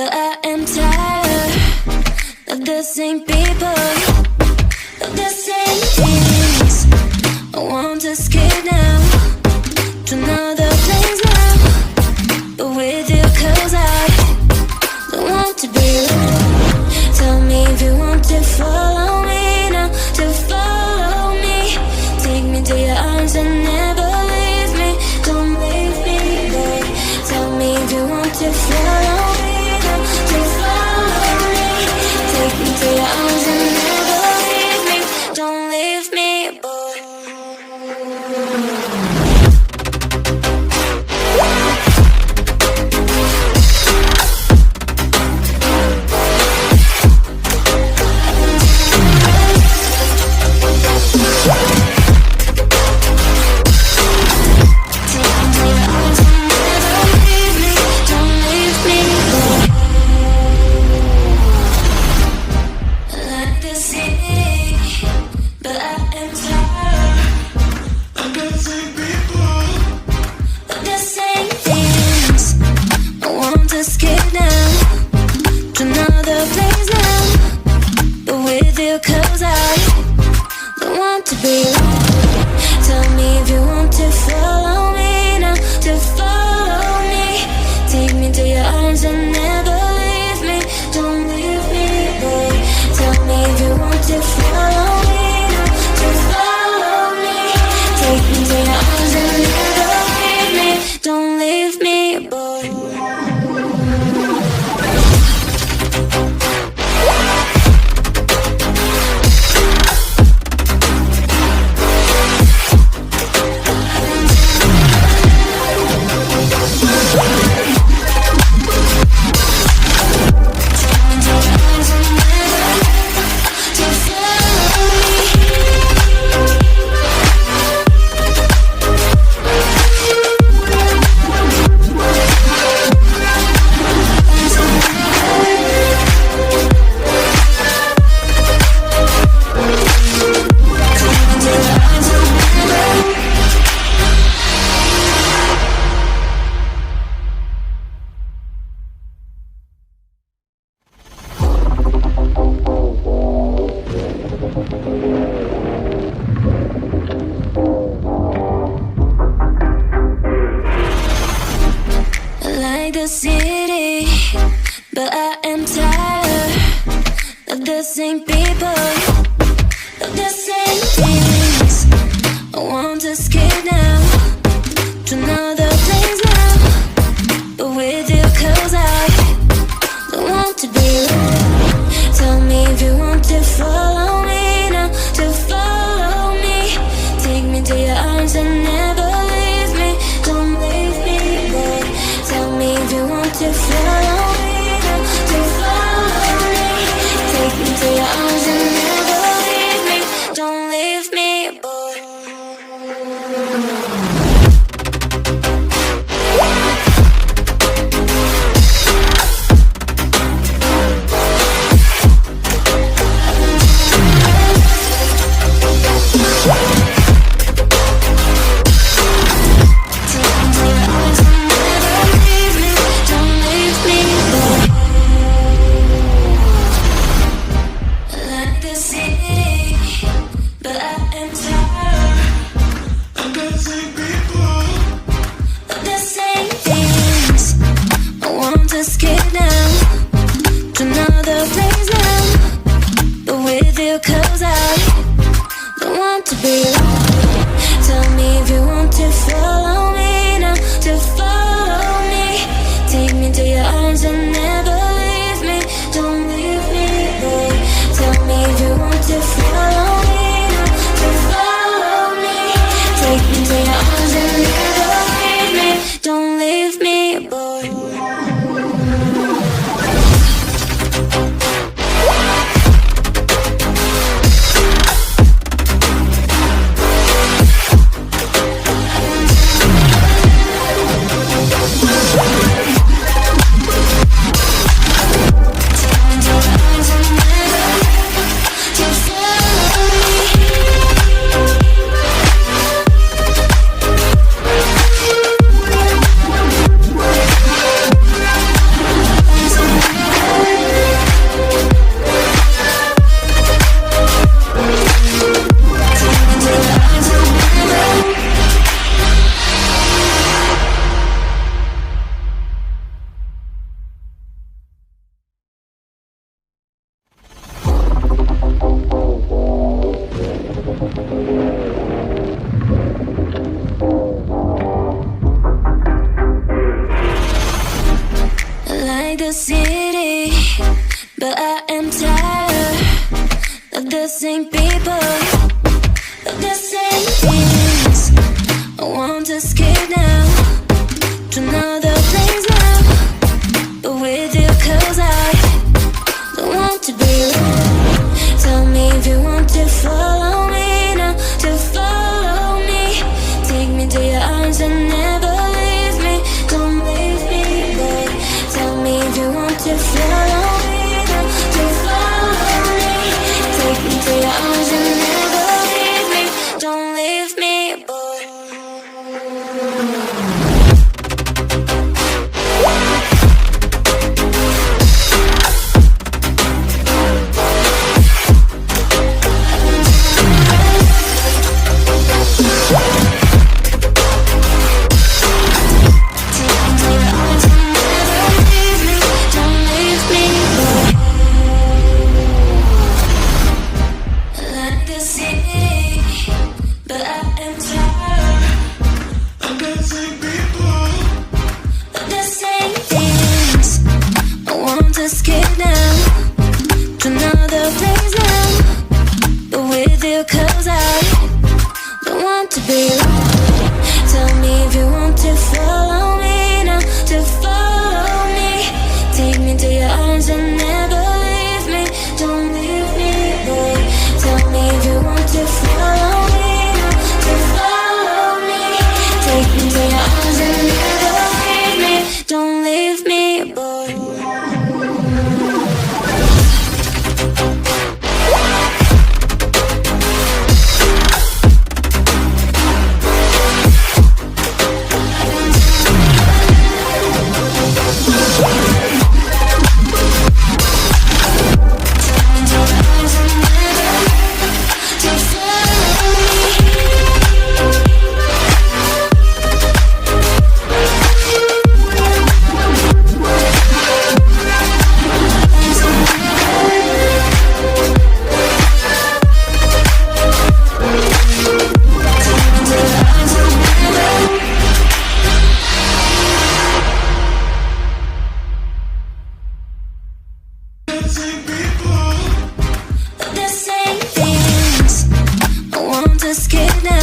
but I am tired of the same people, of the same things. I want to escape now to another place now, but with you, 'cause I don't want to be alone. Tell me if you want to follow me now, to follow me. Take me to your arms and never leave me. Don't leave me, boy. Tell me if you want to follow me now, to follow me. Take me to your arms and never leave me. Don't leave me, boy. The city, but I am tired of the same people, of the same things. I want to escape now to another place now, but with you, 'cause I don't want to be alone. Tell me if you want to follow me now, to follow me. Take me to your arms and never leave me. Don't leave me, boy. Tell me if you want to follow me now, to follow me. Take me to your arms and never leave me. Don't leave me, boy. but I am tired of the same people, of the same things. I want to escape now to another place now, but with you 'cause I don't want to be alone. Tell me if you want to follow me now, to follow me. Take me to your arms and never leave me. Don't leave me, boy. Tell me if you want to follow me now, to follow me. Take me to your arms and never leave me. Don't leave me, boy. Escape now to another place now, but with you 'cause I don't want to be alone. Tell me if you want to follow me now, to follow me. Take me to your arms and never leave me. Don't leave me, boy. Tell me if you want to follow me now, to follow me. Take me to your arms and never leave me. Don't leave me, boy. The same things. I want to escape now.